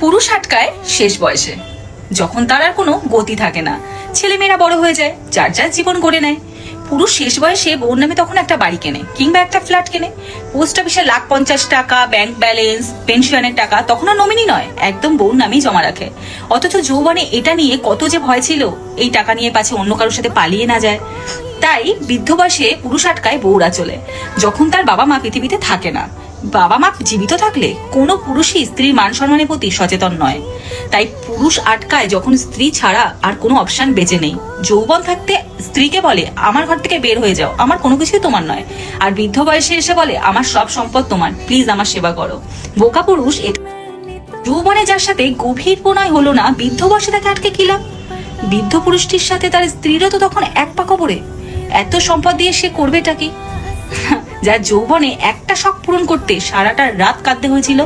পুরুষ আটকায় শেষ বয়সে, যখন তার আর কোনো গতি থাকে না, ছেলেমেয়েরা বড় হয়ে যায়, যার যার জীবন গড়ে নেয়। পুরুষ শেষ বয়সে বউর নামে তখন একটা বাড়ি কেনে কিংবা একটা ফ্ল্যাট কেনে, পোস্ট অফিসে 1,50,000 ব্যাংক ব্যালেন্স, পেনশনের টাকা তখন আর নমিনি নয়, একদম বউর নামেই জমা রাখে। অথচ যৌবনে এটা নিয়ে কত যে ভয় ছিল, এই টাকা নিয়ে পাছে অন্য কারোর সাথে পালিয়ে না যায়। তাই বৃদ্ধ বয়সে পুরুষ আটকায় বউরা চলে, যখন তার বাবা মা পৃথিবীতে থাকে না। বাবা মা জীবিত থাকলে কোনো পুরুষই স্ত্রীর মান সম্মানের প্রতি সচেতন নয়। তাই পুরুষ আটকায় যখন স্ত্রী ছাড়া আর কোনো অপশন বেঁচে নেই। যৌবন থাকতে স্ত্রীকে বলে আমার ঘর থেকে বের হয়ে যাও, আমার কোনো কিছুই তোমার নয়। আর বৃদ্ধ বয়সে এসে বলে আমার সব সম্পদ তোমার, প্লিজ আমার সেবা করো। বোকা পুরুষ যৌবনে যার সাথে গভীর প্রণয় হলো না, বৃদ্ধ বয়সে তাকে আটকে কি লাভ? বৃদ্ধ পুরুষটির সাথে তার স্ত্রীরও তো তখন এক পা কবরে। এত সম্পদ দিয়ে সে করবেটা কি? যার যৌবনে একটা শখ পূরণ করতে সারাটা রাত কাঁদতে হয়েছিল।